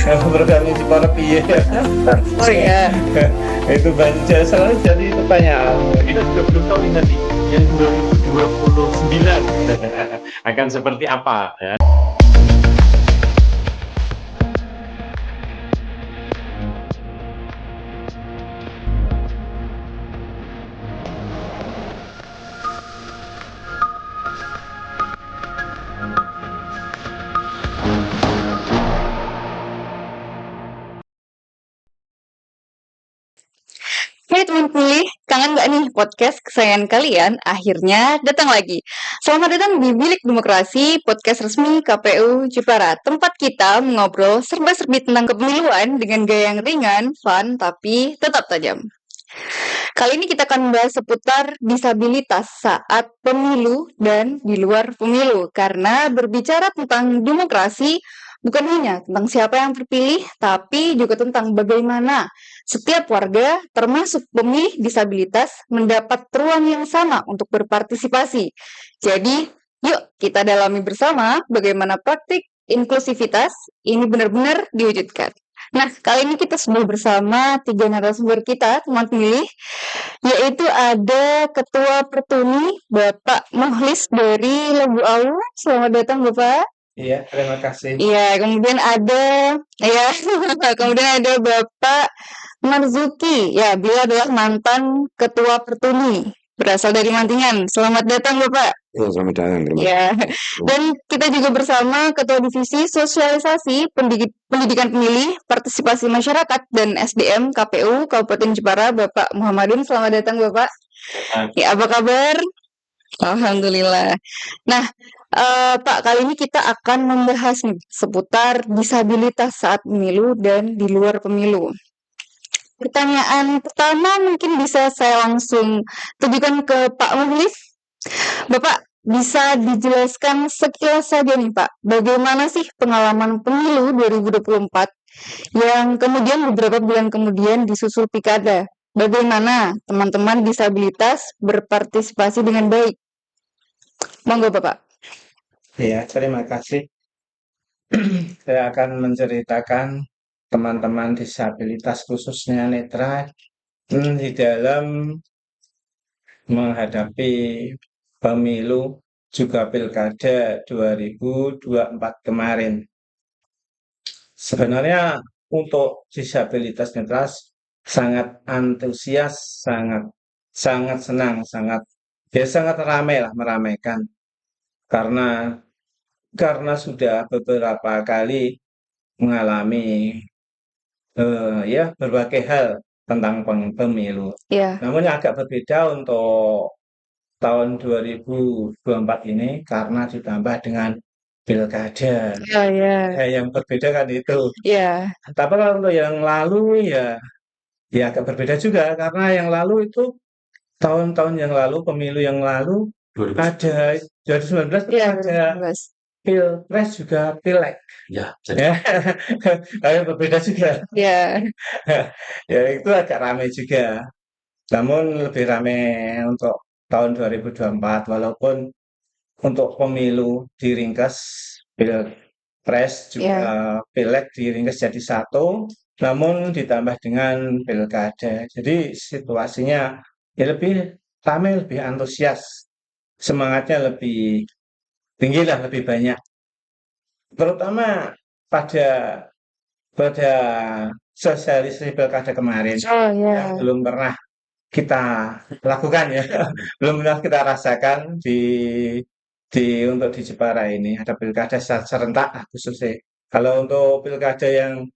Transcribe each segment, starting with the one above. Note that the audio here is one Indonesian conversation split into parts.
Programnya Jepara piye. Oh ya. Itu banyak selalu jadi pertanyaan. Kita juga belum tahu ini nanti yang 2029 akan seperti apa ya. Hai teman pilih, kangen gak nih podcast kesayangan kalian? Akhirnya datang lagi. Selamat datang di Bilik Demokrasi, podcast resmi KPU Jepara. Tempat kita mengobrol serba-serbi tentang kepemiluan dengan gaya yang ringan, fun, tapi tetap tajam. Kali ini kita akan membahas seputar disabilitas saat pemilu dan di luar pemilu. Karena berbicara tentang demokrasi, bukan hanya tentang siapa yang terpilih, tapi juga tentang bagaimana setiap warga, termasuk pemilih disabilitas, mendapat ruang yang sama untuk berpartisipasi. Jadi, yuk kita dalami bersama bagaimana praktik inklusivitas ini benar-benar diwujudkan. Nah, kali ini kita sudah bersama 3 narasumber kita, teman pemilih, yaitu ada Ketua Pertuni, Bapak Muhlis dari Lebu Awu. Selamat datang, Bapak. Iya, terima kasih. Iya, kemudian ada kemudian ada Bapak Marzuki. Ya, beliau adalah mantan Ketua Pertuni, berasal dari Mantingan. Selamat datang, Bapak. Ya, selamat datang. Ya, dan kita juga bersama Ketua Divisi Sosialisasi Pendidikan Pemilih, Partisipasi Masyarakat, dan SDM KPU Kabupaten Jepara, Bapak Muhammadin. Selamat datang, Bapak. Ya, apa kabar? Alhamdulillah. Nah, Pak, kali ini kita akan membahas nih seputar disabilitas saat pemilu dan di luar pemilu. Pertanyaan pertama mungkin bisa saya langsung tujukan ke Pak Muhlis. Bapak, bisa dijelaskan sekilas saja nih Pak, bagaimana sih pengalaman pemilu 2024 yang kemudian beberapa bulan kemudian disusul pilkada? Bagaimana teman-teman disabilitas berpartisipasi dengan baik? Monggo Bapak. Ya, terima kasih. Saya akan menceritakan teman-teman disabilitas khususnya netra di dalam menghadapi pemilu juga pilkada 2024 kemarin. Sebenarnya untuk disabilitas netra sangat antusias, sangat senang, sangat ramai lah, meramaikan karena sudah beberapa kali mengalami berbagai hal tentang pemilu. Ya, Namun yang agak berbeda untuk tahun 2024 ini karena ditambah dengan pilkada. ya. Yang berbeda kan itu. Ya, Tapi kalau untuk yang lalu ya agak berbeda juga karena yang lalu itu tahun-tahun yang lalu, pemilu yang lalu ada 2019 ya, ada 2019. pilpres juga pileg. Ya, Ya, berbeda juga. Ya, Ya itu agak ramai juga. Namun lebih ramai untuk tahun 2024 walaupun untuk pemilu diringkas pilpres juga ya. pileg diringkas jadi satu, namun ditambah dengan pilkada. Jadi situasinya ya lebih ramai, lebih antusias, semangatnya lebih tinggi lah, lebih banyak. Terutama pada pada sosialisasi pilkada kemarin Oh yang ya, belum pernah kita lakukan ya, belum pernah kita rasakan untuk di Jepara ini ada pilkada serentak khususnya. Kalau untuk pilkada yang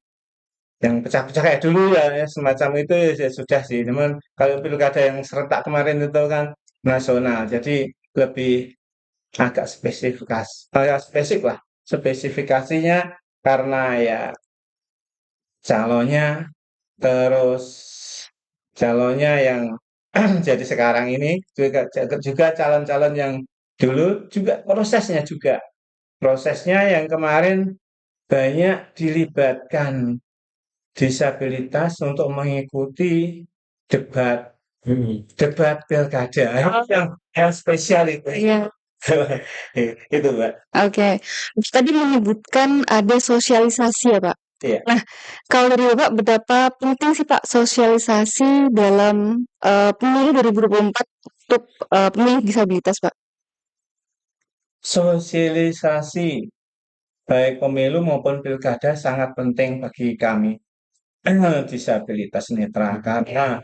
pecah-pecah kayak dulu ya semacam itu ya sudah sih. Cuman kalau pilkada yang serentak kemarin itu kan nasional, jadi lebih agak spesifik lah. Spesifikasinya karena ya calonnya terus calonnya yang jadi sekarang ini juga calon-calon yang dulu juga prosesnya yang kemarin banyak dilibatkan disabilitas untuk mengikuti debat debat pilkada yang spesial itu. iya. Itu Mbak. Oke. Tadi menyebutkan ada sosialisasi ya, Pak. Iya. Nah, kalau dari Bapak betapa penting sih Pak sosialisasi dalam pemilu 2024 untuk pemilih disabilitas Pak? Sosialisasi baik pemilu maupun pilkada sangat penting bagi kami disabilitas netra karena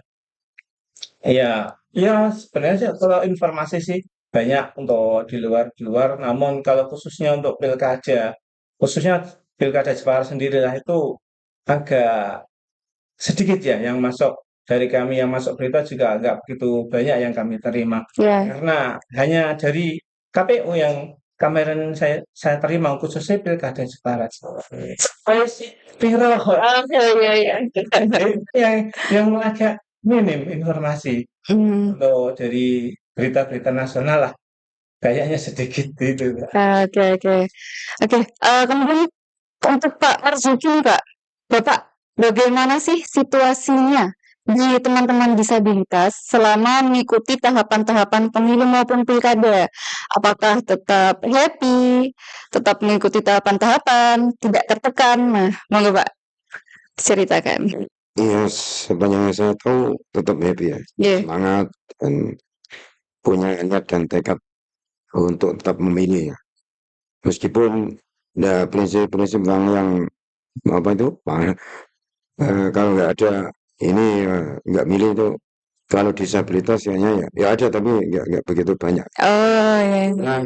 ya ya sebenarnya sih kalau informasi sih banyak untuk di luar namun kalau khususnya untuk pilkada khususnya pilkada Jepara sendiri lah itu agak sedikit ya yang masuk dari kami yang masuk berita juga agak begitu banyak yang kami terima Ya. karena hanya dari KPU yang kemarin saya terima khususnya pilkada Jepara. Saya sih viral kok. Oke, iya, iya. yang agak minim informasi Hmm, untuk dari berita-berita nasional lah kayaknya sedikit gitu Kak. oke, oke. Oke, kemudian untuk Pak Marzuki nih Pak, Bapak bagaimana sih situasinya di teman-teman disabilitas selama mengikuti tahapan-tahapan pemilu maupun pilkada? Apakah tetap happy, tetap mengikuti tahapan-tahapan, tidak tertekan? Nah, monggo Pak, ceritakan. Iya, sepanjang yang saya tahu tetap happy ya, Iya. semangat dan punya niat dan tekad untuk tetap memilih ya. Meskipun ada prinsip-prinsip yang apa itu, kalau nggak ada ini nggak milih itu. Kalau disabilitas ya ada tapi nggak begitu banyak. Oh, ya. Nah,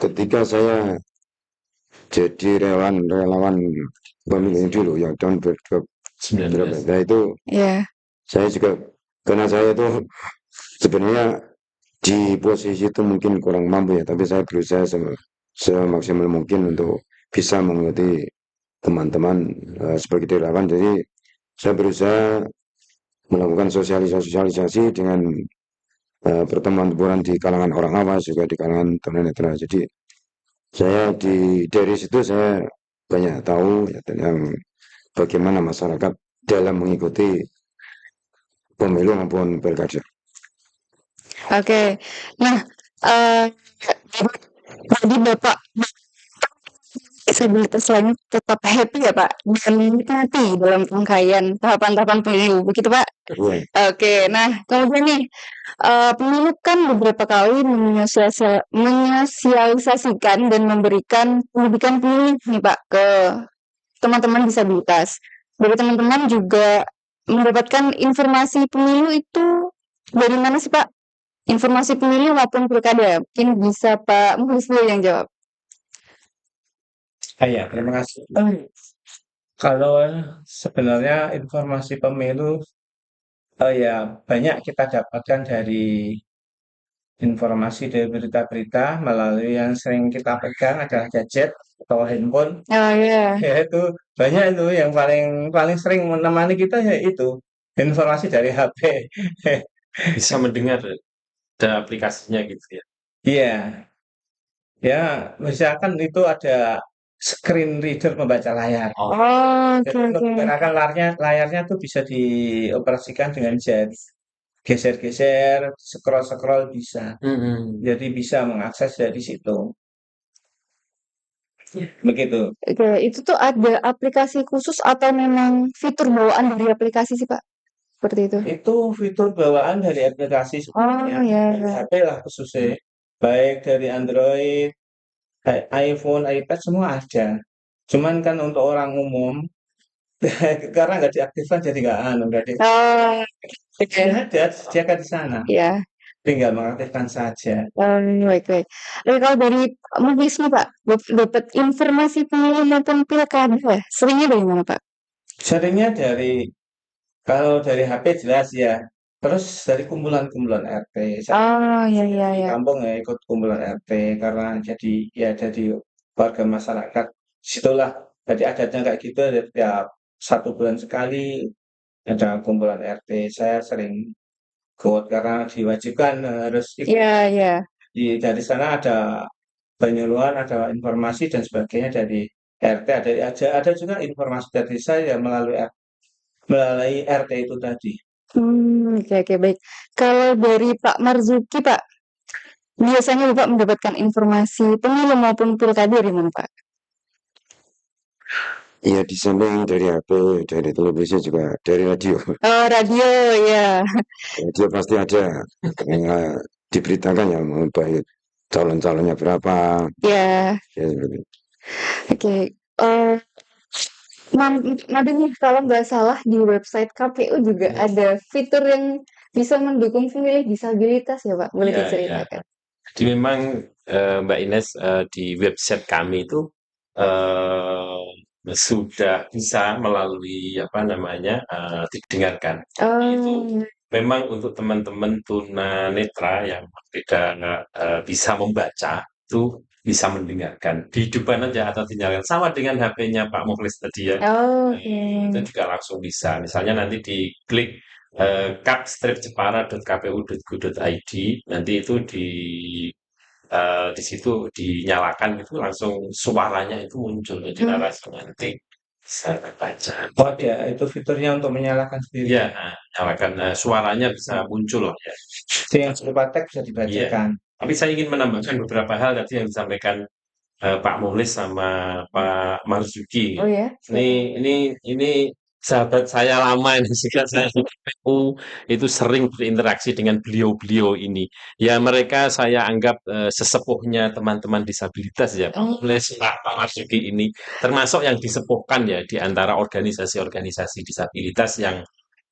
ketika saya jadi relawan pemilih dulu yang tahun 2019, nah itu Ya. saya juga karena saya itu sebenarnya di posisi itu mungkin kurang mampu ya, tapi saya berusaha semaksimal mungkin untuk bisa mengikuti teman-teman sebagai relawan. Jadi saya berusaha melakukan sosialisasi dengan pertemuan-pertemuan di kalangan orang awam juga di kalangan tunanetra. Jadi saya dari situ saya banyak tahu ya, tentang bagaimana masyarakat dalam mengikuti pemilu maupun pilkada. Oke. Nah, eh tadi Bapak disabilitas lainnya tetap happy ya Pak dan menikmati dalam rangkaian tahapan-tahapan pemilu, begitu Pak? Iya. Oke, nah kemudian nih pemilu kan beberapa kali menyosialisasikan dan memberikan pendidikan pemilih nih Pak ke teman-teman disabilitas. Dari teman-teman juga mendapatkan informasi pemilu itu dari mana sih Pak? Informasi pemilu maupun pilkada. Mungkin bisa Pak Muhlis yang jawab. Ya, terima kasih. Kalau sebenarnya informasi pemilu ya banyak kita dapatkan dari informasi dari berita-berita melalui yang sering kita pegang adalah gadget atau handphone. Oh iya. Ya itu banyak itu yang paling paling sering menemani kita ya itu informasi dari HP. Bisa mendengar ada aplikasinya gitu ya. Iya, ya misalkan itu ada screen reader pembaca layar. Oh, Jadi oke, untuk oke. menggerakkan layarnya tuh bisa dioperasikan dengan jari. Geser-geser, scroll-scroll bisa. Jadi bisa mengakses dari situ. Begitu. Oke, itu tuh ada aplikasi khusus atau memang fitur bawaan dari aplikasi sih Pak? Seperti itu. Itu fitur bawaan dari aplikasi Oh sebenarnya. ya. Dari HP lah khususnya. Baik dari Android, iPhone, iPad semua ada. Cuman kan untuk orang umum karena nggak diaktifkan jadi nggak di Oh, oke. ada disediakan di sana. Ya. Tinggal mengaktifkan saja. Baik, baik. Tapi kalau dari Muhlis nih Pak, dapat informasi pemilu maupun pilkada, seringnya dari mana Pak? Seringnya kalau dari HP jelas ya. Terus dari kumpulan-kumpulan RT. Oh iya, Saya iya, di iya. kampung ya ikut kumpulan RT karena jadi warga masyarakat. Situlah jadi adatnya kayak gitu ada tiap 1 bulan sekali ada kumpulan RT. Saya sering ikut karena diwajibkan harus ikut. Iya, iya. Dari sana ada penyuluhan, ada informasi dan sebagainya dari RT. Ada juga informasi dari saya melalui RT itu tadi. Oke, oke, baik. Kalau dari Pak Marzuki Pak, biasanya Bapak mendapatkan informasi pemilu maupun pilkada dari mana Pak? Iya di samping dari HP, dari televisi juga dari radio. Oh, radio ya. Radio pasti ada diberitakan ya mau baik calon-calonnya berapa Ya, ya seperti itu. oke. Eh, Made nih, kalau nggak salah di website KPU juga ada fitur yang bisa mendukung pemilih disabilitas ya, Pak. Boleh Ya, ya. diceritakan? Jadi memang Mbak Ines di website kami itu sudah bisa melalui apa namanya didengarkan. Itu Oh, memang untuk teman-teman tunanetra yang tidak bisa membaca itu bisa mendengarkan di depan aja atau dinyalakan sama dengan HP-nya Pak Mukhlis tadi ya. Itu oke. juga langsung bisa. Misalnya nanti diklik cap-jepara.kpu.go.id nanti itu di situ dinyalakan itu langsung suaranya itu muncul jadi Hmm. narasi nanti bisa baca. Oh, ada itu fiturnya untuk menyalakan sendiri. Iya, nyalakan suaranya bisa muncul ya. Itu yang berupa teks bisa Iya. dibacakan. Tapi saya ingin menambahkan beberapa hal tadi yang disampaikan Pak Mukhlis sama Pak Marzuki. Oh ya, Ini sahabat saya lama ini sejak saya di KPU itu sering berinteraksi dengan beliau-beliau ini. Ya mereka saya anggap sesepuhnya teman-teman disabilitas ya Pak oh, Mukhlis, Pak Marzuki ini termasuk yang disepuhkan ya di antara organisasi-organisasi disabilitas yang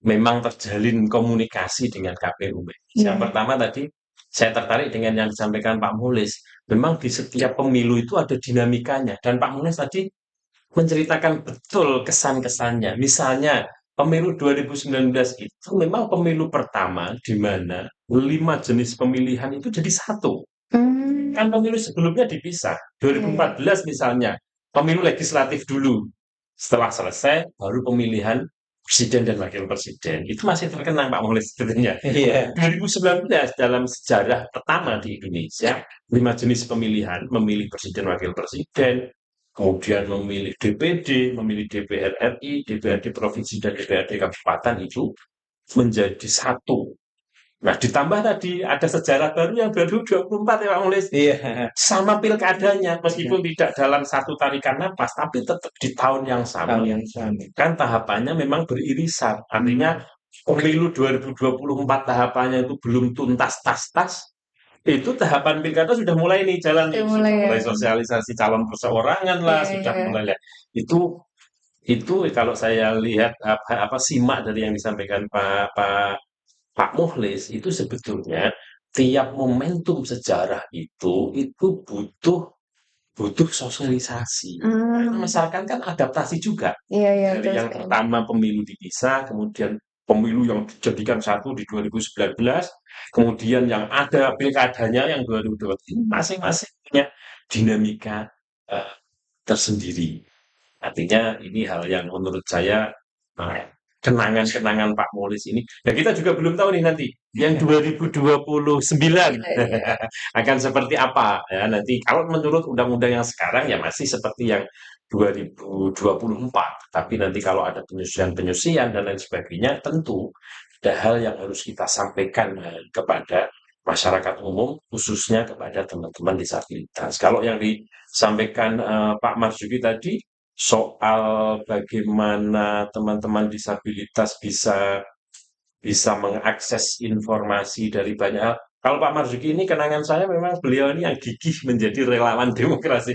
memang terjalin komunikasi dengan KPU. Yang iya. pertama tadi saya tertarik dengan yang disampaikan Pak Mukhlis. Memang di setiap pemilu itu ada dinamikanya dan Pak Mukhlis tadi menceritakan betul kesan-kesannya. Misalnya pemilu 2019 itu memang pemilu pertama di mana 5 jenis pemilihan itu jadi satu. Hmm, Kan pemilu sebelumnya dipisah. iya, iya. 2014 misalnya, pemilu legislatif dulu. Setelah selesai, baru pemilihan presiden dan wakil presiden. Itu masih terkenang Pak Mukhlis sebetulnya. Iya. 2019 dalam sejarah pertama di Indonesia, 5 jenis pemilihan, memilih presiden wakil presiden, kemudian memilih DPD, memilih DPR RI, DPRD provinsi dan DPRD kabupaten itu menjadi satu. Nah, ditambah tadi ada sejarah baru yang 2024 ya Pak Mulis. Iya. Sama pilkadanya, meskipun tidak dalam satu tarikan napas, tapi tetap di tahun yang sama. Tahun yang sama. Kan tahapannya memang beririsan. Artinya pemilu 2024 tahapannya itu belum tuntas tas-tas, itu tahapan pilkada sudah mulai nih jalan nih, Udah sudah mulai ya. mulai sosialisasi calon perseorangan lah, Iya, sudah iya. mulai lah. Itu kalau saya lihat apa simak dari yang disampaikan Pak Mukhlis itu sebetulnya tiap momentum sejarah itu butuh butuh sosialisasi. Karena Hmm, masyarakat kan adaptasi juga. iya, iya, Dari betul yang sekali. pertama pemilu dipisah, kemudian pemilu yang dijadikan satu di 2019, kemudian yang ada pilkadanya yang 2020, ini masing-masing punya dinamika eh, tersendiri. Artinya ini hal yang menurut saya kenangan-kenangan Pak Mulis ini. Dan kita juga belum tahu nih nanti yang 2029 Iya, iya. akan seperti apa ya nanti. Kalau menurut undang-undang yang sekarang ya masih seperti yang 2024. Tapi nanti kalau ada penyusian-penyusian dan lain sebagainya, tentu ada hal yang harus kita sampaikan kepada masyarakat umum, khususnya kepada teman-teman disabilitas. Kalau yang disampaikan Pak Marzuki tadi, soal bagaimana teman-teman disabilitas bisa bisa mengakses informasi dari banyak hal. Kalau Pak Marzuki ini kenangan saya memang beliau ini yang gigih menjadi relawan demokrasi.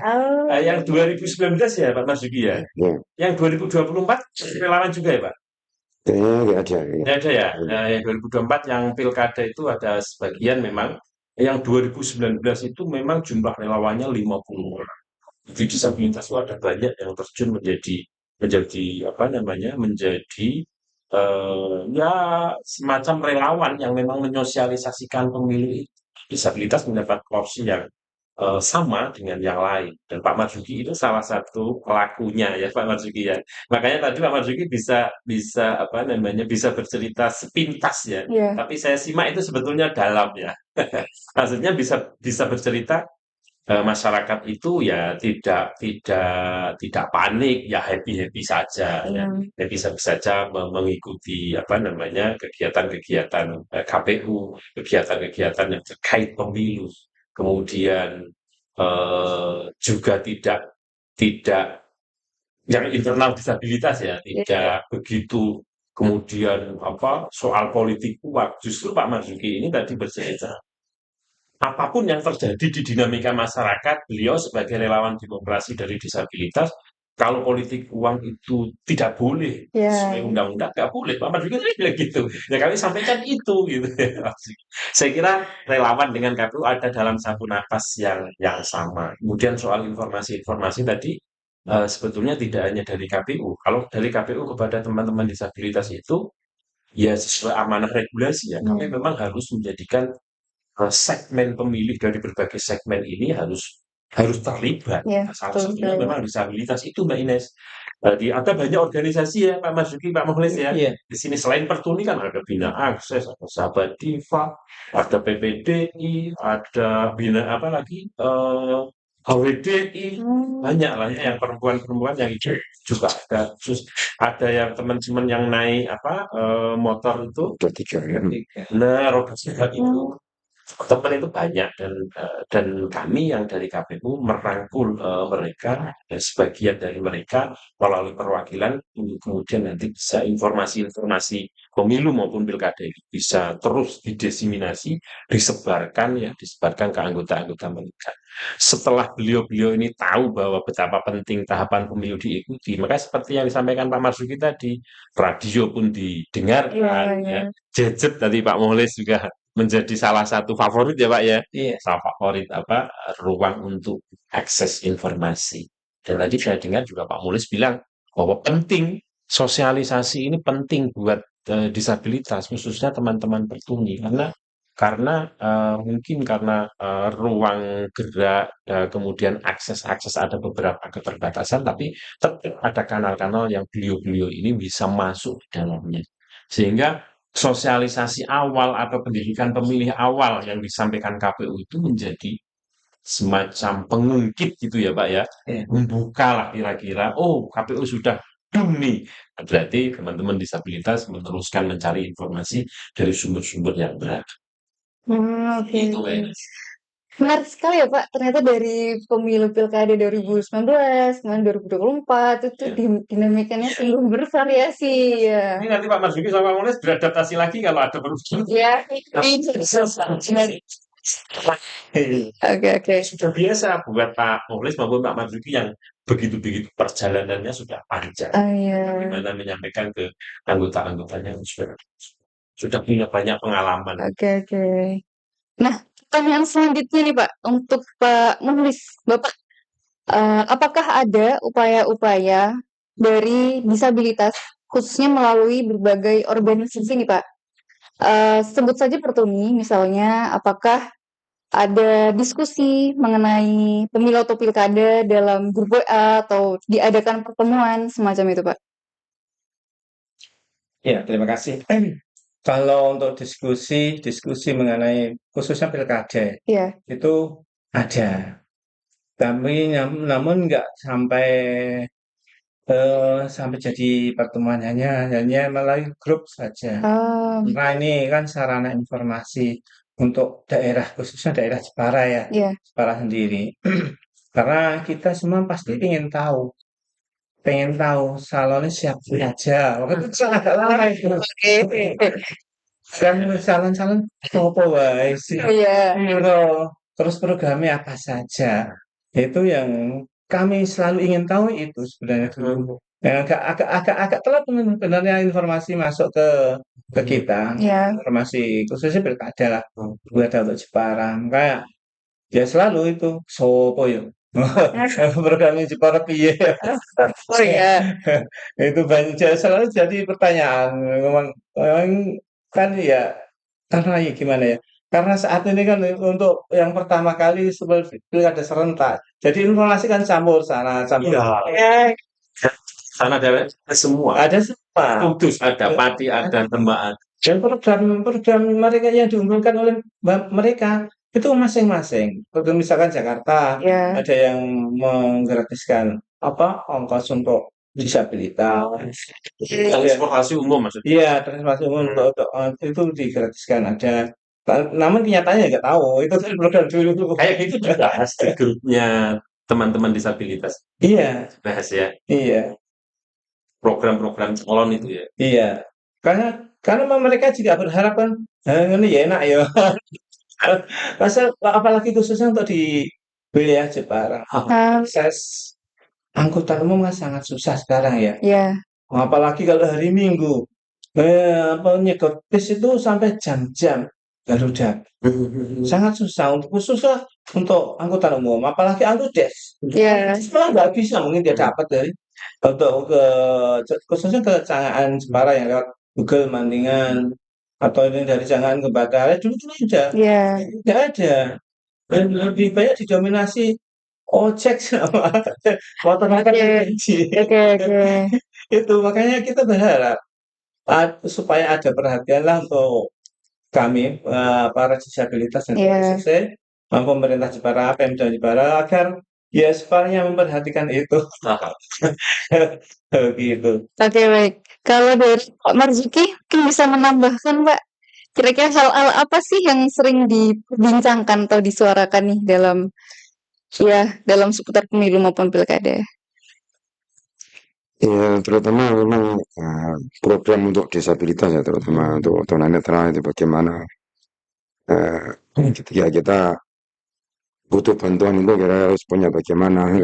Yang Oh, 2019 ya Pak Marzuki ya. Ya, Yang 2024 relawan juga ya Pak. kayaknya nggak ada ya. Nggak ada ya. Nah, yang 2024 yang pilkada itu ada sebagian memang. Yang 2019 itu memang jumlah relawannya 50 orang. Di disabilitas itu ada banyak yang terjun menjadi menjadi apa namanya menjadi ya semacam relawan yang memang menyosialisasikan pemilu itu. Disabilitas mendapat porsi yang sama dengan yang lain dan Pak Marzuki itu salah satu pelakunya ya Pak Marzuki ya. Makanya tadi Pak Marzuki bisa bisa apa namanya bisa bercerita sepintas ya. iya. Tapi saya simak itu sebetulnya dalam ya. Maksudnya bisa bisa bercerita masyarakat itu ya tidak panik, ya happy-happy saja ya. Hmm, Happy saja mengikuti apa namanya kegiatan-kegiatan KPU, kegiatan-kegiatan yang terkait pemilu. Kemudian juga tidak tidak yang internal disabilitas ya, Iya. tidak begitu kemudian apa soal politik uang. Justru Pak Marzuki ini tadi bercerita, apapun yang terjadi di dinamika masyarakat, beliau sebagai relawan demokrasi dari disabilitas, kalau politik uang itu tidak boleh sesuai Ya. undang-undang, nggak boleh. Pak Marzuki tadi bilang gitu. Ya kami sampaikan itu gitu. Saya kira relawan dengan KPU ada dalam satu napas yang sama. Kemudian soal informasi-informasi tadi sebetulnya tidak hanya dari KPU. Kalau dari KPU kepada teman-teman disabilitas itu ya sesuai amanah regulasi ya. Kami Hmm. memang harus menjadikan segmen pemilih dari berbagai segmen ini harus terlibat. Ya, Nah, salah betul satunya sekali, Pak. memang disabilitas itu Mbak Ines. Jadi ada banyak organisasi ya Pak Masuki, Pak Mukhlis ya. Iya. Di sini selain Pertuni kan ada Bina Akses, ada Sahabat Diva, ada PPDI, ada Bina apa lagi? HWDI, banyak lah ya yang perempuan-perempuan yang itu juga ada. Terus ada yang teman-teman yang naik apa motor itu, Udah 3 ya. nah roda tiga itu teman itu banyak dan kami yang dari KPU merangkul mereka dan sebagian dari mereka melalui perwakilan untuk kemudian nanti bisa informasi-informasi pemilu maupun pilkada ini bisa terus didiseminasi, disebarkan ke anggota-anggota mereka. Setelah beliau-beliau ini tahu bahwa betapa penting tahapan pemilu diikuti, maka seperti yang disampaikan Pak Marzuki tadi, radio pun didengarkan, Iya, ya, gadget tadi Pak Muhlis juga menjadi salah satu favorit ya Pak ya. Iya. Salah favorit apa ruang untuk akses informasi. Dan tadi saya dengar juga Pak Mulis bilang bahwa penting sosialisasi ini penting buat disabilitas khususnya teman-teman bertuni karena mungkin karena ruang gerak kemudian akses-akses ada beberapa keterbatasan tapi tetap ada kanal-kanal yang beliau-beliau ini bisa masuk di dalamnya sehingga sosialisasi awal atau pendidikan pemilih awal yang disampaikan KPU itu menjadi semacam pengungkit gitu ya Pak ya. Iya. Membuka lah kira-kira, oh KPU sudah boom nih. Berarti teman-teman disabilitas meneruskan mencari informasi dari sumber-sumber yang beragam. Oke. Itu Mbak. Menarik sekali ya Pak, ternyata dari pemilu pilkada 2019, kemudian 2024, itu Ya. dinamikanya sungguh bervariasi ya. Ini nanti Pak Marzuki sama Pak Mulis beradaptasi lagi kalau ada perubahan. Ya, oke. Sudah biasa buat Pak Mulis maupun Pak Marzuki yang begitu-begitu perjalanannya sudah panjang. Oh iya. Bagaimana menyampaikan ke anggota-anggotanya sudah punya banyak pengalaman. Oke. Nah, pertanyaan selanjutnya nih Pak, untuk Pak Muhlis, Bapak, apakah ada upaya-upaya dari disabilitas, khususnya melalui berbagai organisasi nih Pak? Sebut saja Pertuni misalnya, apakah ada diskusi mengenai pemilu atau pilkada dalam grup WA atau diadakan pertemuan semacam itu Pak? Ya, terima kasih. Kalau untuk diskusi mengenai khususnya pilkada Iya. itu ada, tapi namun nggak sampai jadi pertemuan hanya melalui grup saja. Nah ini kan sarana informasi untuk daerah khususnya daerah Jepara ya, Iya. Jepara sendiri. Karena kita semua pasti pengen tahu salonnya siapa aja. Waktu itu saya agak lama itu. Oke. Kan calon-calon apa wae sih. Iya. Gitu. Terus programnya apa saja. Itu yang kami selalu ingin tahu itu sebenarnya dulu. Yang agak telat sebenarnya informasi masuk ke kita. Iya. Informasi khususnya pilkada lah. Pilkada untuk Jepara. Kayak ya selalu itu sopo yo. Programnya Jepara piye. Oh iya. Itu banyak selalu jadi pertanyaan. Memang kan ya karena ya gimana ya? Karena saat ini kan untuk yang pertama kali seperti pilkada serentak. Jadi informasi kan campur sana, campur. Iya. Sana ada semua. Ada semua. Kudus ada, Pati ada, Demak ada. Dan program mereka yang diunggulkan oleh mereka itu masing-masing. Untuk misalkan Jakarta Iya. ada yang menggratiskan ongkos untuk disabilitas. Transportasi umum maksudnya. Iya, transportasi umum untuk itu digratiskan ada. Namun kenyataannya nggak tahu itu kan program dulu. Kayak gitu juga di grupnya teman-teman disabilitas Iya, bahas ya iya, program-program calon itu ya. iya. Karena mereka juga berharap kan, ini ya enak ya. Masa apalagi khususnya untuk di wilayah Jepara. Akses angkutan umum kan sangat susah sekarang ya. Ya, Apalagi kalau hari Minggu. Apa nyekot bis itu sampai jam-jam Garuda. Sangat susah untuk khususnya untuk angkutan umum, apalagi Angkudes. ya, Malah nggak bisa mungkin dia dapat dari untuk khususnya ke Canggaan Jepara yang lewat Google Mandingan atau ini dari Canggaan ke Batara dulu dulu aja ya. nggak ada dan lebih banyak didominasi ojek sama motor-motor kecil. Oke, oke. Itu makanya kita berharap supaya ada perhatian lah untuk kami para disabilitas dan Iya. khususnya pemerintah Jepara, Pemda Jepara agar ya separahnya memperhatikan itu. Gitu. Oke, baik. Kalau dari Pak Marzuki, mungkin bisa menambahkan, Pak, kira-kira hal-hal apa sih yang sering dibincangkan atau disuarakan nih dalam seputar pemilu maupun pilkada? Ya, terutama memang program untuk disabilitas ya, terutama untuk tunanetra itu bagaimana ketika kita butuh bantuan itu kira responnya bagaimana.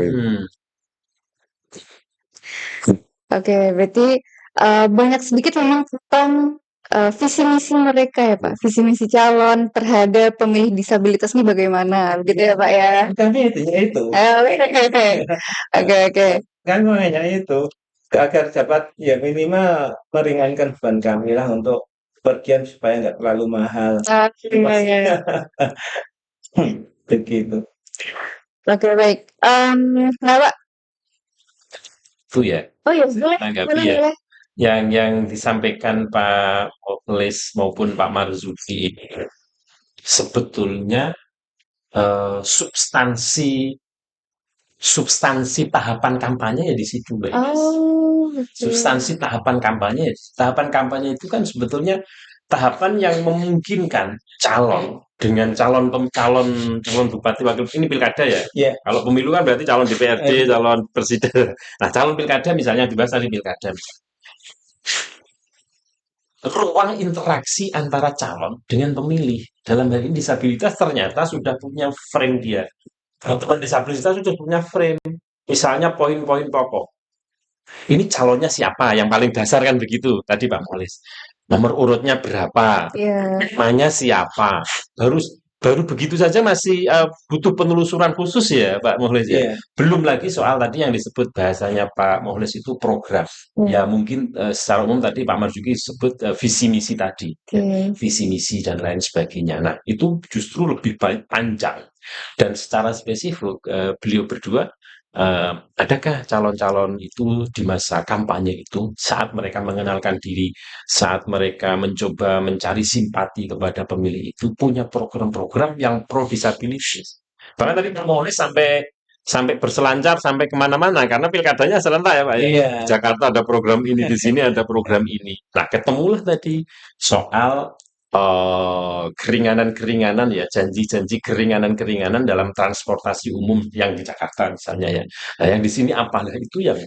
Oke, berarti banyak sedikit memang tentang visi misi mereka ya, Pak. Visi misi calon terhadap pemilih disabilitas ini bagaimana, begitu ya, Pak ya? Tapi itu ya itu Oke, oke. kan makanya itu agar dapat ya minimal meringankan beban kami lah untuk pergian supaya nggak terlalu mahal. Iya, iya. Begitu. Oke, baik. Nah, Pak. Itu ya. Oh ya, boleh, Tanggapi boleh, ya. boleh. Yang disampaikan Pak Okles maupun Pak Marzuki ini sebetulnya substansi tahapan kampanye ya di situ, Mbak Ines. Oh, betul. Substansi tahapan kampanye, tahapan kampanye itu kan sebetulnya tahapan yang memungkinkan calon dengan calon bupati wakil ini pilkada ya. Ya. Kalau pemilu kan berarti calon DPRD, calon presiden. Nah, calon pilkada misalnya dibahas tadi pilkada. Ruang interaksi antara calon dengan pemilih dalam hal ini disabilitas ternyata sudah punya frame dia. Teman disabilitas sudah punya frame, misalnya poin-poin pokok. Ini calonnya siapa? Yang paling dasar kan begitu tadi Pak Molis. Nomor urutnya berapa? Iya. Namanya siapa? Baru begitu saja masih butuh penelusuran khusus ya Pak Molis ya. Iya. Belum lagi soal tadi yang disebut bahasanya Pak Molis itu program. Ya mungkin secara umum tadi Pak Marzuki sebut visi misi tadi. Ya, visi misi dan lain sebagainya. Nah, itu justru lebih panjang. Dan secara spesifik beliau berdua adakah calon-calon itu di masa kampanye itu saat mereka mengenalkan diri, saat mereka mencoba mencari simpati kepada pemilih itu punya program-program yang pro disabilitas. Bahkan tadi Pak Moles sampai berselancar sampai kemana-mana karena pilkadanya serentak ya Pak ya. Iya. Di Jakarta ada program ini, di sini ada program ini. Nah, ketemulah tadi soal keringanan-keringanan ya, janji-janji keringanan-keringanan dalam transportasi umum yang di Jakarta misalnya ya. Nah, yang di sini apalah itu yang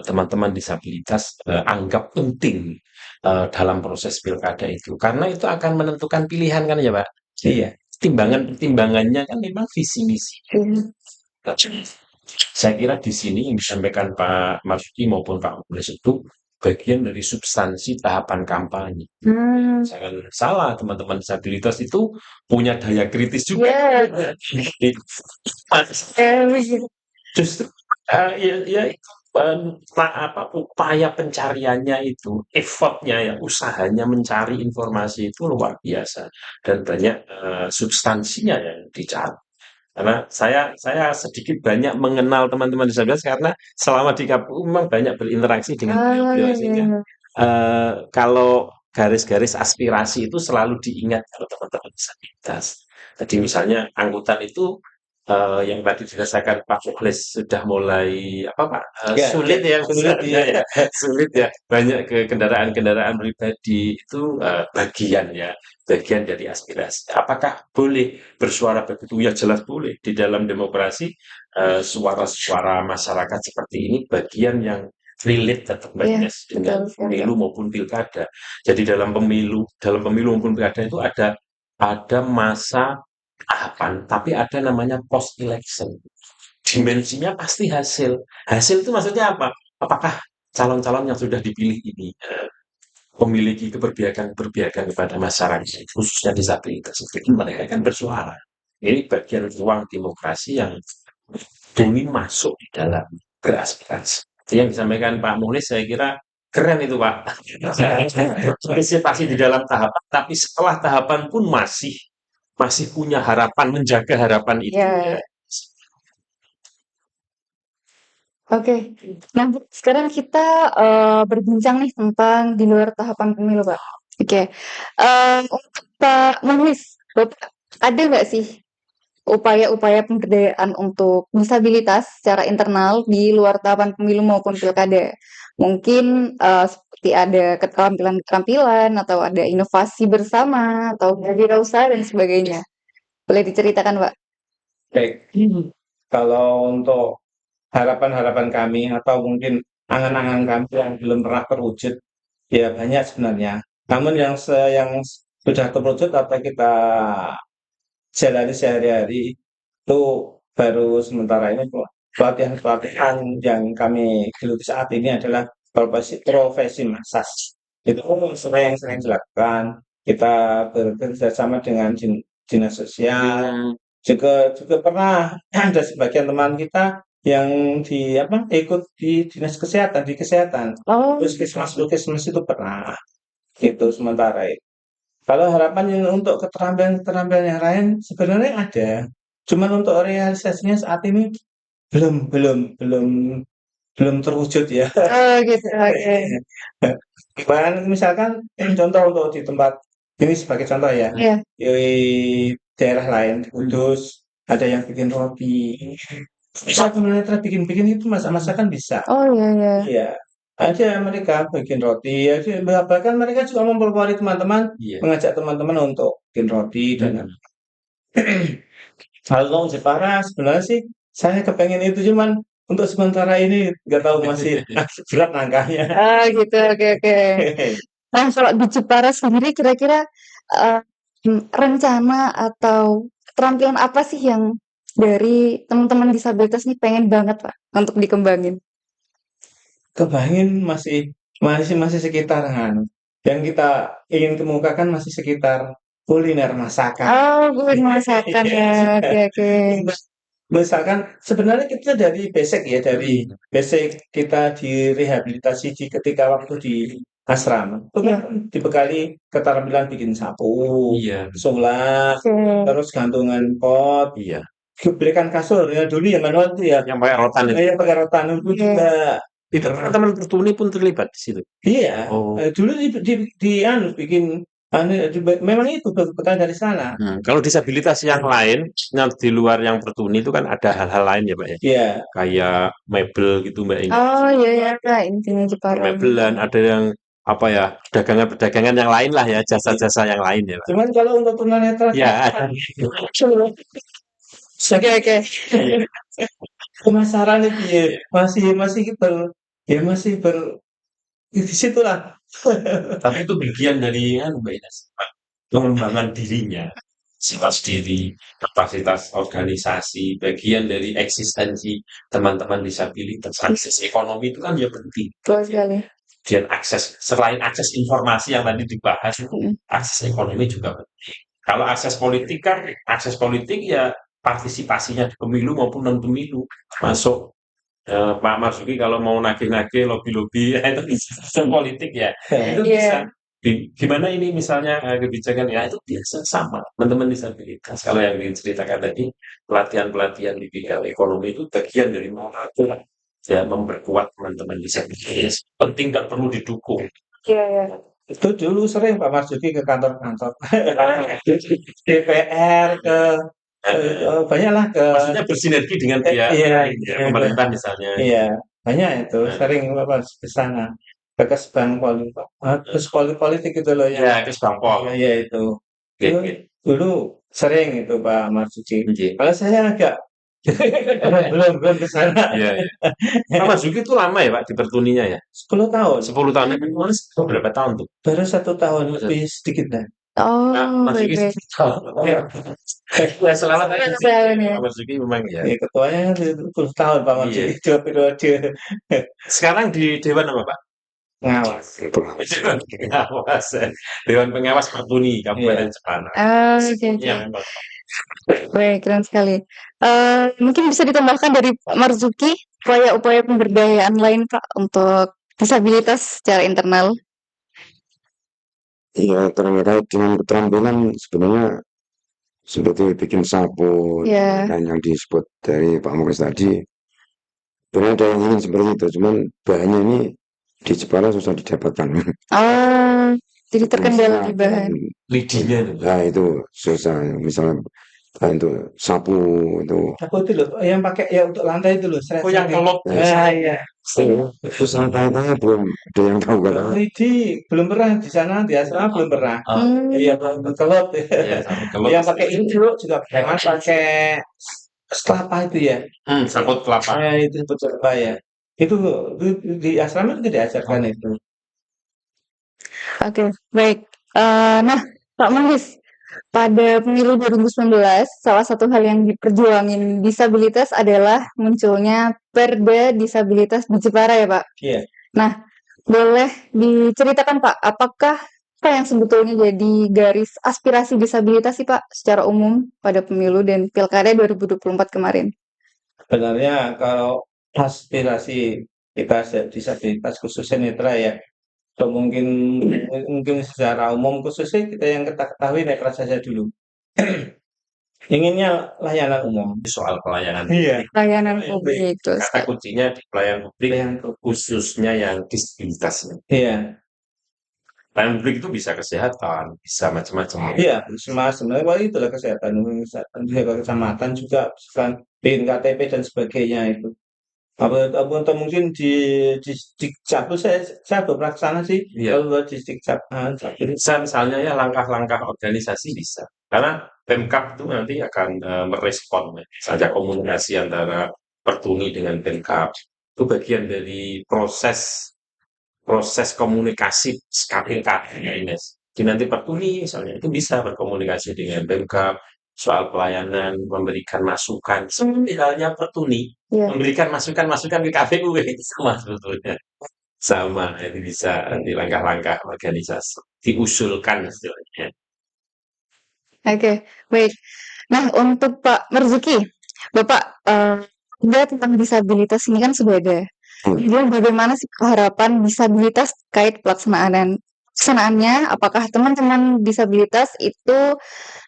teman-teman disabilitas anggap penting dalam proses pilkada itu. Karena itu akan menentukan pilihan kan ya Pak? Iya. Pertimbangannya kan memang visi misi. Saya kira di sini yang disampaikan Pak Marzuki maupun Pak Mulis itu bagian dari substansi tahapan kampanye. Jangan salah, teman-teman disabilitas itu punya daya kritis juga. Justru upaya pencariannya itu, effortnya ya, usahanya mencari informasi itu luar biasa dan banyak substansinya yang dicari. Karena saya sedikit banyak mengenal teman-teman disabilitas karena selama di KPU memang banyak berinteraksi dengan beliau sehingga kalau garis-garis aspirasi itu selalu diingat oleh teman-teman disabilitas. Jadi misalnya angkutan itu yang tadi dirasakan Pak Mukhlis sudah mulai apa Pak, Ya, sulit ya sulit misalnya ya. ya, sulit ya, banyak ke kendaraan-kendaraan pribadi itu, bagian dari aspirasi. Apakah boleh bersuara begitu? Ya jelas boleh. Di dalam demokrasi, suara-suara masyarakat seperti ini bagian yang relate tetap Mbak Iya, Ines dengan betul sekali. pemilu maupun pilkada. Jadi dalam pemilu maupun pilkada itu ada masa tahapan, tapi ada namanya post election. Dimensinya pasti hasil. Hasil itu maksudnya apa? Apakah calon-calon yang sudah dipilih ini memiliki keberpihakan-keberpihakan kepada masyarakat, khususnya disabilitas, itu mereka akan bersuara. Ini bagian ruang demokrasi yang ini masuk di dalam beraspirasi. Jadi yang disampaikan Pak Mulis saya kira keren itu Pak. Partisipasi di dalam tahapan, tapi setelah tahapan pun masih punya harapan, menjaga harapan itu Ya, ya. oke. Nah, Bu, sekarang kita berbincang nih tentang di luar tahapan pemilu, Pak. Oke. Untuk Pak Mulis, Bapak ada nggak sih upaya-upaya pemberdayaan untuk disabilitas secara internal di luar tahapan pemilu maupun pilkada? Mungkin seperti ada keterampilan-keterampilan atau ada inovasi bersama atau wirausaha dan sebagainya. Boleh diceritakan, Pak? Baik, kalau untuk harapan-harapan kami atau mungkin angan-angan kami yang belum pernah terwujud, ya banyak sebenarnya. Namun yang sudah terwujud apa kita jalani sehari-hari itu baru sementara ini pelatihan-pelatihan yang kami geluti saat ini adalah profesi massage. Itu sering dilakukan. Kita bekerja sama dengan dinas sosial. Juga pernah ada sebagian teman kita yang ikut di dinas kesehatan di kesehatan. Oh, Puskesmas itu pernah. Itu sementara itu. Kalau harapan yang untuk keterampilan-keterampilan yang lain sebenarnya ada. Cuman untuk realisasinya saat ini belum belum belum belum terwujud ya. oh gitu, oke. Misalkan contoh untuk di tempat ini sebagai contoh ya, Iya. di daerah lain di Kudus ada yang bikin roti. Bisa sebenarnya bikin-bikin itu masak-masakan bisa. Oh iya iya. Iya, ada mereka bikin roti, ya, bahkan mereka juga mempelopori teman-teman, Iya. mengajak teman-teman untuk bikin roti dan kalau Jepara sebenarnya sih saya kepengen itu cuman untuk sementara ini nggak tahu masih berat langkahnya. Ah gitu, oke oke. Nah, kalau di Jepara sendiri kira-kira rencana atau keterampilan apa sih yang dari teman-teman disabilitas nih pengen banget, Pak, untuk dikembangin? Kebayangin masih sekitaran. Yang kita ingin kemukakan masih sekitar kuliner masakan. Oh, gue masakan ya. Oke oke. Misalkan sebenarnya kita dari basic kita direhabilitasi ketika waktu di asrama. Itu Iya. kan dibekali keterampilan bikin sapu, Iya, sulap, Oke. terus gantungan pot, iya. belikan kasur ya dulu yang manual itu ya. Yang pakai rotan itu. Yang pakai rotan itu Iya. juga. Itu teman-teman tertuni pun terlibat di situ. Iya, Oh. dulu bikin memang itu bekal dari sana. Kalau disabilitas yang lain, yang di luar yang tertuni itu kan ada hal-hal lain ya Pak ya? Iya, Kayak mebel gitu Mbak ini. Oh iya ya, Kak, intinya Jepara. Mebelan, ada yang apa ya, perdagangan-perdagangan yang lain lah ya, jasa-jasa yang lain ya Pak. cuman kalau untuk tunanetra Ya, ada. Oke oke. pemasaran itu ya masih di situlah. Tapi itu bagian dari Mbak Ines, pengembangan dirinya, sifat diri, kapasitas organisasi, bagian dari eksistensi teman-teman disabilitas. Akses ekonomi itu kan ya penting. Betul sekali. Dan selain akses informasi yang tadi dibahas itu, akses ekonomi juga penting. Kalau akses politik ya partisipasinya di pemilu maupun non pemilu masuk. Pak Marzuki kalau mau nagih-nagih lobby-lobby ya itu bisa politik ya itu bisa. Gimana ini misalnya kebijakan ya itu biasa sama teman-teman disabilitas. Kalau yang diceritakan tadi pelatihan-pelatihan di bidang ekonomi itu bagian dari moral ya memperkuat teman-teman disabilitas penting dan perlu didukung. Iya iya. Itu dulu sering Pak Marzuki ke kantor-kantor DPR, ke banyaklah ke Maksudnya bersinergi dengan pihak iya, lain ya, pemerintah misalnya. iya, banyak itu Nah, sering apa ke sana. Bekas terus politik itu loh yang ya, ke Bangpol. iya itu. Oke, Itu oke. dulu sering itu Pak Marzuki. Oke. Kalau saya agak belum ke sana. Iya, iya. Pak Marzuki itu lama ya Pak di Pertuninya ya? 10 tahun. 10 tahun. Kemarin berapa tahun tuh? Baru 1 tahun lebih sedikit lah. Nah, Oh, Marzuki baik-baik. 10 tahun. Ya, ya selamat aja sih. Tahun ya. Pak Marzuki memang ya. Ya, ketuanya 10 tahun Pak Iya. Marzuki 2 periode Sekarang di Dewan apa Pak? ngawas. Dewan Pengawas. Ya. Dewan Pengawas Pertuni Kabupaten Iya. Jepara. Oke, oke. Iya memang. Baik, keren sekali. Mungkin bisa ditambahkan dari Pak Marzuki upaya-upaya pemberdayaan lain Pak untuk disabilitas secara internal. Iya, terkait dengan keterampilan sebenarnya seperti bikin sapu Ya. dan yang disebut dari Pak Muklis tadi, sebenarnya ada yang ingin seperti itu, cuman bahannya ini di Jepara susah didapatkan. Oh, jadi terkendala di bahan. Lidinya itu. Nah itu susah, misalnya untuk sapu itu Aku itu loh yang pakai ya untuk lantai itu loh. Oh yang kolot. Iya. susah tanya belum ada yang tahu kan? Lidi belum pernah di sana di asrama belum pernah. Iya belum kelot. Iya, sampai kelot. Yang pakai ini dulu juga pakai kelapa itu ya. Sangkut kelapa. Nah, itu kelapa ya. Itu di asrama juga diajarkan itu. Oke, baik. Nah, Pak Mahis, pada pemilu 2019, salah satu hal yang diperjuangin disabilitas adalah munculnya Perda Disabilitas di Jepara ya, Pak? Iya. Nah, boleh diceritakan Pak, apakah apa yang sebetulnya jadi garis aspirasi disabilitas sih Pak secara umum pada pemilu dan pilkada 2024 kemarin? Sebenarnya kalau aspirasi kita disabilitas khususnya netra ya, atau mungkin secara umum khususnya kita ketahui netra saja dulu. Inginnya layanan umum. Soal pelayanan. Iya. Layanan publik terus. Kata kuncinya di pelayanan publik khususnya yang disabilitas. Iya. Pelayanan publik itu bisa kesehatan, bisa macam-macam. Iya, sebenarnya wah itulah kesehatan jaga kecamatan juga, misalkan BNKTP dan sebagainya itu. Atau mungkin di Dikcapil saya beberapa sana sih. Iya. Kalau di Dikcapil. Bisa misalnya ya langkah-langkah organisasi bisa. Karena Pemkab itu nanti akan merespon saja komunikasi antara Pertuni dengan Pemkab. Itu bagian dari proses komunikasi KPK ya Ines. Jadi nanti Pertuni misalnya itu bisa berkomunikasi dengan Pemkab soal pelayanan, memberikan masukan. Seperti halnya Pertuni Iya. memberikan masukan-masukan ke KPU itu sama sebetulnya. Sama, itu bisa nanti langkah-langkah organisasi diusulkan istilahnya. Oke, baik. Nah, untuk Pak Marzuki, Bapak tentang disabilitas ini kan sudah ada. Jadi bagaimana sih harapan disabilitas terkait pelaksanaannya? Apakah teman-teman disabilitas itu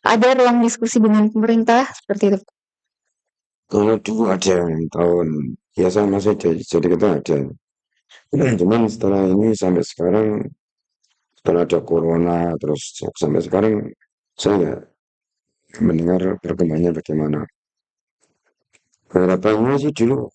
ada ruang diskusi dengan pemerintah seperti itu? Kalau dulu ada tahun ya saya masih jadi ketua ada. Cuman setelah ini sampai sekarang setelah ada corona terus sampai sekarang saya nggak mendengar perkembangannya bagaimana. Harapannya sih dulu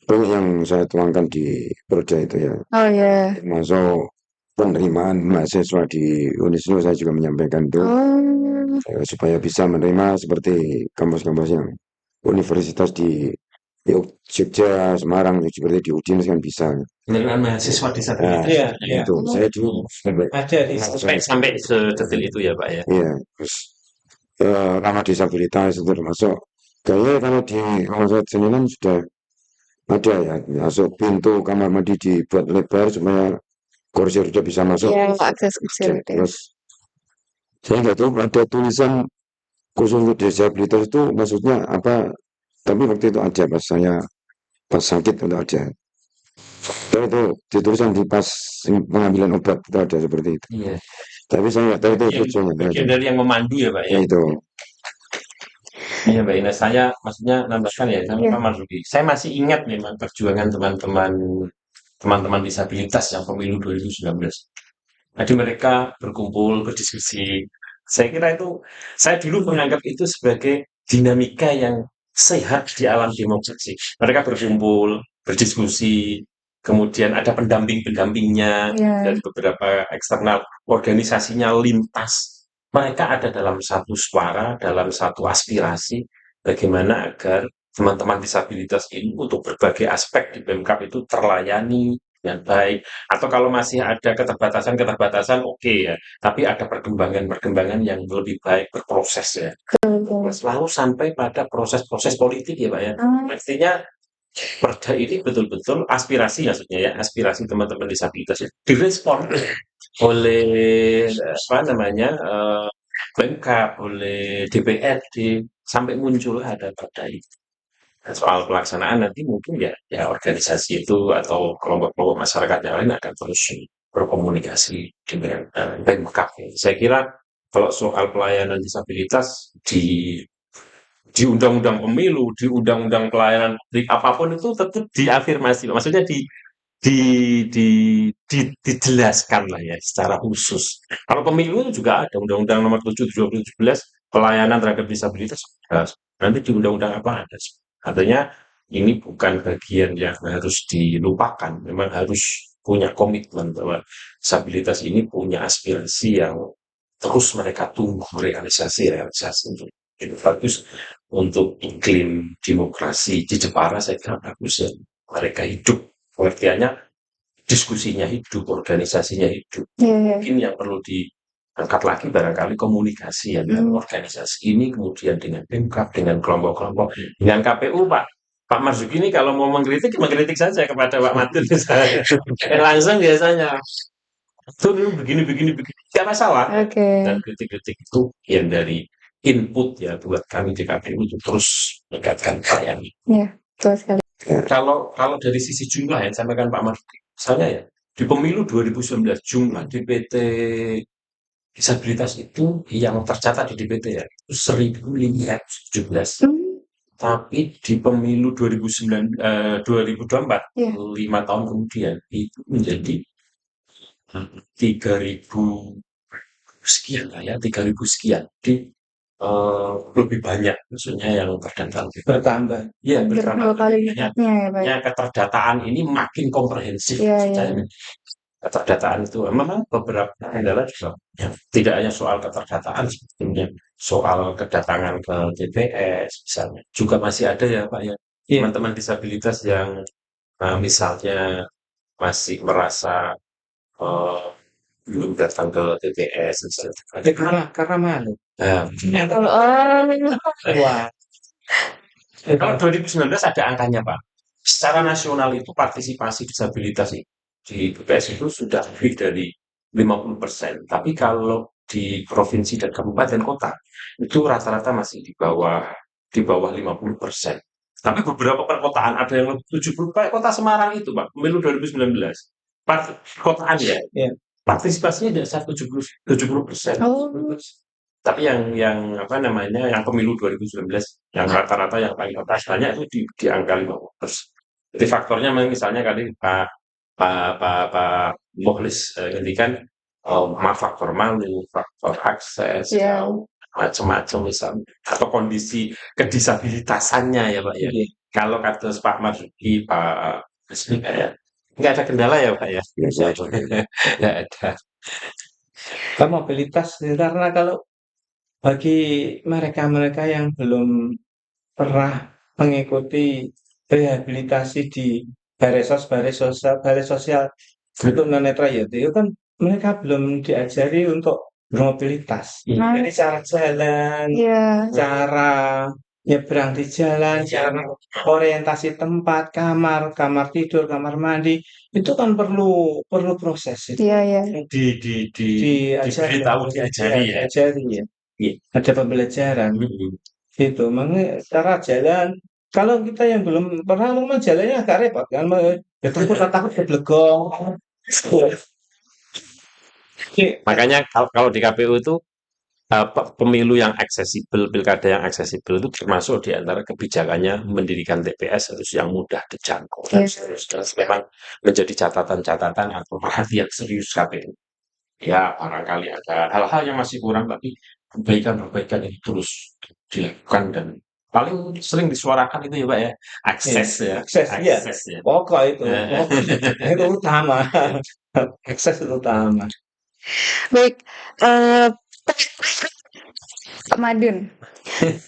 banyak yang saya tuangkan di Perda itu ya. Oh ya. Masuk penerimaan mahasiswa di Unisnu saya juga menyampaikan itu Oh, supaya bisa menerima seperti kampus-kampus yang universitas di Jogja, Semarang seperti di UDIN kan bisa. Penerimaan mahasiswa disabilitas. Iya, iya. Itu saya dulu Ada di Sampai sedetail itu ya Pak ya. iya, terus ramah disabilitas itu termasuk kayaknya kalau di Rumah Seniman sudah ada ya masuk pintu kamar mandi dibuat lebar supaya kursi roda bisa masuk. ya akses kursi roda. Terus saya nggak tahu ada tulisan khusus untuk disabilitas itu maksudnya apa, tapi waktu itu ada pas sakit itu ada. Dan itu ditulisan di pas pengambilan obat itu ada seperti itu. Iya. Tapi saya nggak tahu itu tujuannya. Bagian dari yang memandu ya Pak ya. Ya itu. Iya Mbak Ines, saya maksudnya nambahkan ya sama Iya. Pak Marzuki. Saya masih ingat memang perjuangan teman-teman disabilitas yang pemilu 2019. Jadi mereka berkumpul, berdiskusi. Saya kira itu, saya dulu menganggap itu sebagai dinamika yang sehat di alam demokrasi. Mereka berkumpul, berdiskusi, kemudian ada pendamping-pendampingnya Iya. dari beberapa eksternal, organisasinya lintas. Mereka ada dalam satu suara, dalam satu aspirasi, bagaimana agar teman-teman disabilitas ini untuk berbagai aspek di Pemkab itu terlayani dengan baik. Atau kalau masih ada keterbatasan-keterbatasan, oke ya. Tapi ada perkembangan-perkembangan yang lebih baik berproses ya. Selalu sampai pada proses-proses politik ya Pak ya. Artinya Perda ini betul-betul aspirasi maksudnya ya, aspirasi teman-teman disabilitas ya, direspon oleh apa namanya Pemkab, oleh DPRD sampai muncul ada perda itu. Nah, soal pelaksanaan nanti mungkin ya organisasi itu atau kelompok-kelompok masyarakat yang lain akan terus berkomunikasi dengan Pemkab. Saya kira kalau soal pelayanan disabilitas di undang-undang pemilu, di undang-undang pelayanan publik apapun itu tetap diafirmasi, maksudnya di, di, dijelaskan lah ya secara khusus. Kalau pemilu itu juga ada undang-undang nomor 7 2017 pelayanan terhadap disabilitas. Nanti di undang-undang apa ada? Artinya ini bukan bagian yang harus dilupakan, memang harus punya komitmen bahwa disabilitas ini punya aspirasi yang terus mereka tunggu realisasi itu bagus untuk iklim demokrasi di Jepara. Saya kira bagus ya, mereka hidup pengertiannya, diskusinya hidup, organisasinya hidup. Mungkin yang perlu diangkat lagi barangkali komunikasi ya dengan organisasi ini, kemudian dengan Pemkab, dengan kelompok-kelompok, dengan KPU Pak Marzuki ini kalau mau mengkritik saja kepada Pak Matun misalnya. Langsung biasanya itu begini, tidak masalah. Dan kritik-kritik itu yang dari input ya buat kami di KPU itu terus meningkatkan pelayanan. Iya, betul sekali. Kalau dari sisi jumlah yang disampaikan Pak Marzuki, misalnya ya di pemilu 2019 jumlah DPT disabilitas itu yang tercatat di DPT ya itu 1.517. Tapi di pemilu 2024, 5 tahun kemudian itu menjadi 3.000 sekian lah ya, 3.000 sekian. Jadi lebih banyak maksudnya yang terdata. Bertambah. Iya, Berdua kali lipatnya ya Pak. Ya, keterdataan ini makin komprehensif. Iya. Keterdataan itu memang beberapa kendala juga ya, tidak hanya soal keterdataan sebetulnya, soal kedatangan ke TPS misalnya juga masih ada ya Pak ya teman-teman disabilitas yang misalnya masih merasa belum datang ke TPS misalnya. Karena malu. Wah. Kalau 2019 ada angkanya Pak. Secara nasional itu partisipasi disabilitas di TPS itu sudah lebih dari 50%. Tapi kalau di provinsi dan kabupaten kota itu rata-rata masih di bawah 50%. Tapi beberapa perkotaan ada yang lebih 70%. Kayak kota Semarang itu Pak, pemilu 2019. Perkotaan ya. Partisipasinya tidak sampai 70%. Tapi yang apa namanya yang pemilu 2019 yang rata-rata yang paling atas banyak itu di angka 50%. Jadi faktornya misalnya kali Pak Mukhlis ngendikan faktor malu, faktor akses, macam-macam misalnya atau kondisi kedisabilitasannya ya Pak ya. Kalau kata Pak Marzuki, Pak Resmi kayak nggak ada kendala ya Pak ya. Nggak ada. Kan mobilitas karena kalau bagi mereka-mereka yang belum pernah mengikuti rehabilitasi di balai sosial untuk tunanetra ya, itu kan mereka belum diajari untuk bermobilitas. Jadi cara jalan, cara nyebrang di jalan, cara orientasi tempat, kamar tidur, kamar mandi, itu kan perlu proses itu. Diajari ya. Ada pembelajaran. Gitu, makanya cara jalan. Kalau kita yang belum pernah memang jalannya agak repot kan, ya takut keblegong. Makanya kalau di KPU itu pemilu yang aksesibel, pilkada yang aksesibel itu termasuk di antara kebijakannya mendirikan TPS harus yang mudah dijangkau. Harus memang menjadi catatan-catatan atau perhatian serius KPU. Ya barangkali ada hal-hal yang masih kurang, tapi perbaikan ini terus dilakukan dan paling sering disuarakan itu ya Pak ya, Iya, akses ya, akses, iya. akses ya. Pokok itu, Heeh. pokok itu utama. Akses itu utama. Baik, Pak Madun.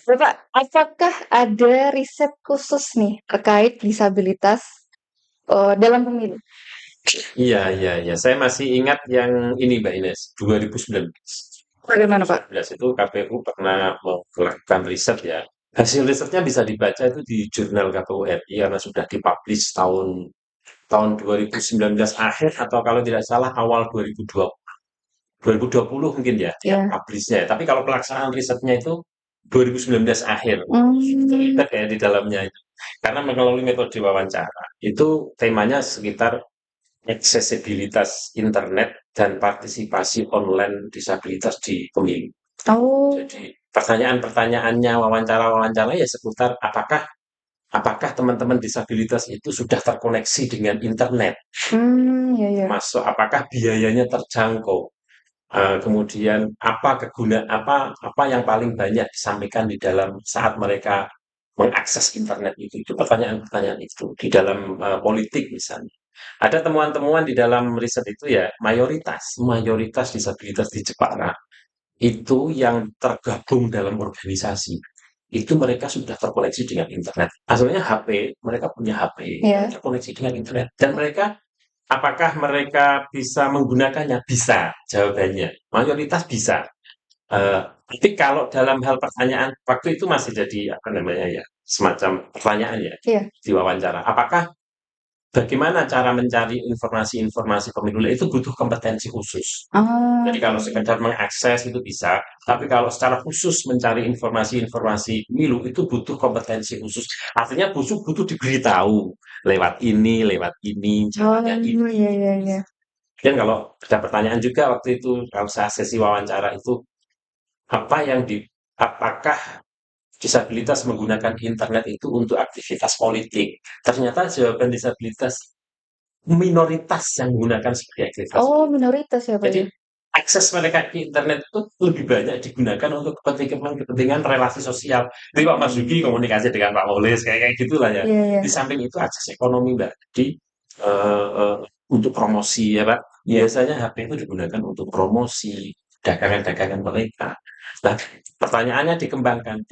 Bapak, apakah ada riset khusus nih terkait disabilitas dalam pemilu? Iya, iya, iya. Saya masih ingat yang ini Mbak Ines, 2019. Bagaimana, Pak? 2019 itu KPU pernah melakukan riset ya. Hasil risetnya bisa dibaca itu di jurnal KPU RI karena sudah dipublish tahun 2019 akhir atau kalau tidak salah awal 2020 mungkin ya, Ya. publishnya. Tapi kalau pelaksanaan risetnya itu 2019 akhir. Hmm. Terlibat ya di dalamnya itu. Karena melalui metode wawancara. Itu temanya sekitar aksesibilitas internet dan partisipasi online disabilitas di pemilu. Oh. Jadi pertanyaan-pertanyaannya, wawancara-wawancara ya seputar apakah teman-teman disabilitas itu sudah terkoneksi dengan internet? Ya, ya. Masuk apakah biayanya terjangkau? Kemudian apa yang paling banyak disampaikan di dalam saat mereka mengakses internet itu pertanyaan-pertanyaan itu di dalam politik misalnya. Ada temuan-temuan di dalam riset itu ya mayoritas disabilitas di Jepara itu yang tergabung dalam organisasi itu mereka sudah terkoneksi dengan internet. Asalnya HP, mereka punya HP Iya. terkoneksi dengan internet dan mereka apakah mereka bisa menggunakannya? Bisa, jawabannya. Mayoritas bisa. Tapi kalau dalam hal pertanyaan, waktu itu masih jadi apa namanya ya, semacam pertanyaan ya Iya. di wawancara. Bagaimana cara mencari informasi-informasi pemilu itu butuh kompetensi khusus. Jadi kalau sekedar mengakses itu bisa, tapi kalau secara khusus mencari informasi-informasi pemilu itu butuh kompetensi khusus. Artinya butuh diberitahu lewat ini, caranya ini. Iya, iya, iya. Dan kalau ada pertanyaan juga waktu itu, kalau saya sesi wawancara itu, apakah disabilitas menggunakan internet itu untuk aktivitas politik? Ternyata jawaban disabilitas minoritas yang menggunakan sebagai aktivitas. Oh, minoritas ya, Pak Jadi ya? akses mereka ke internet itu lebih banyak digunakan untuk kepentingan relasi sosial. Jadi Pak Marzuki komunikasi dengan Pak Moles kayak gitulah ya. Iya, iya. Di samping itu akses ekonomi Mbak. Jadi untuk promosi ya Pak. Biasanya HP itu digunakan untuk promosi dagangan-dagangan mereka. Nah, pertanyaannya dikembangkan,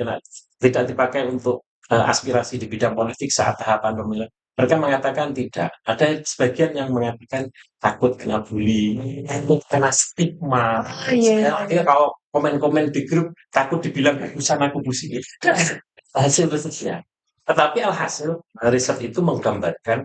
tidak dipakai untuk aspirasi di bidang politik saat tahapan pemilu. Mereka mengatakan tidak. Ada sebagian yang mengatakan takut kena bully, takut kena stigma. Iya. Akhirnya kalau komen-komen di grup takut dibilang urusan aku pusing. Hasil risetnya. Tetapi alhasil riset itu menggambarkan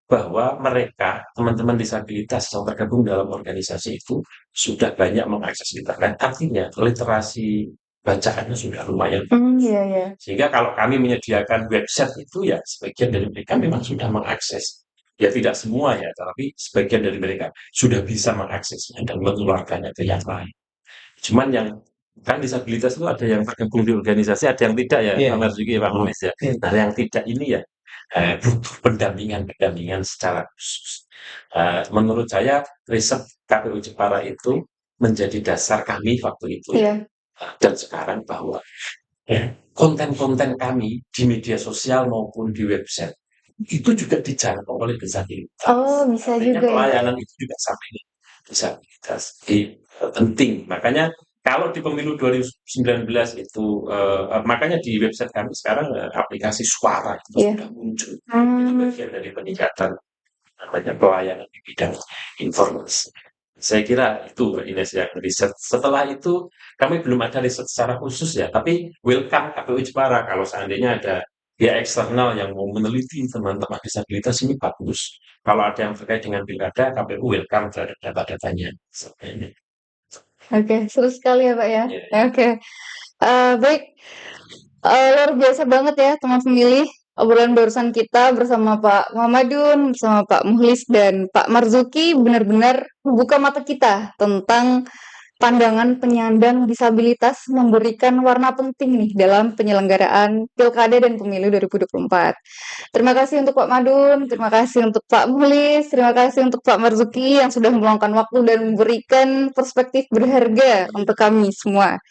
bahwa mereka, teman-teman disabilitas yang tergabung dalam organisasi itu sudah banyak mengakses internet. Artinya literasi bacaannya sudah lumayan. Iya, iya. Sehingga kalau kami menyediakan website itu ya sebagian dari mereka memang sudah mengakses. Ya tidak semua ya, tapi sebagian dari mereka sudah bisa mengaksesnya dan menularkannya ke yang lain. Cuman yang kan disabilitas itu ada yang tergabung di organisasi, ada yang tidak ya, Iya. Pak Marzuki, Pak Mulis ya. Nah, yang tidak ini ya butuh pendampingan secara khusus. Menurut saya riset KPU Jepara itu menjadi dasar kami waktu itu ya. Iya. Dan sekarang bahwa konten-konten kami di media sosial maupun di website itu juga dijangkau oleh disabilitas. Oh, bisa Artinya juga ya. pelayanan itu juga sampai disabilitas. Penting. Makanya kalau di pemilu 2019 itu, makanya di website kami sekarang aplikasi suara itu Iya. sudah muncul. Itu bagian dari peningkatan namanya pelayanan di bidang informasi. Saya kira itu Mbak Ines yang riset. Setelah itu kami belum ada riset secara khusus ya, tapi welcome KPU Jepara kalau seandainya ada pihak eksternal yang mau meneliti teman-teman disabilitas ini bagus. Kalau ada yang terkait dengan pilkada, KPU welcome terhadap data-datanya. Oke, seru sekali ya, Pak ya. Iya. Oke. Baik. Luar biasa banget ya teman pemilih. Obrolan barusan kita bersama Pak Muhammadun, bersama Pak Muhlis dan Pak Marzuki benar-benar membuka mata kita tentang pandangan penyandang disabilitas memberikan warna penting nih dalam penyelenggaraan Pilkada dan Pemilu 2024. Terima kasih untuk Pak Madun, terima kasih untuk Pak Mulis, terima kasih untuk Pak Marzuki yang sudah meluangkan waktu dan memberikan perspektif berharga untuk kami semua.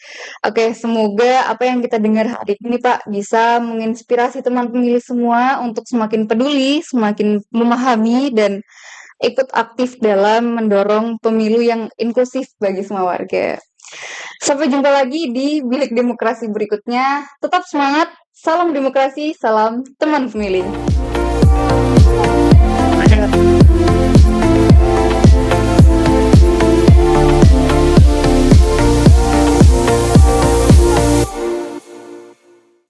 Oke, semoga apa yang kita dengar hari ini Pak bisa menginspirasi teman pemilih semua untuk semakin peduli, semakin memahami dan ikut aktif dalam mendorong pemilu yang inklusif bagi semua warga. Sampai jumpa lagi di Bilik Demokrasi berikutnya. Tetap semangat, salam demokrasi, salam teman pemilih.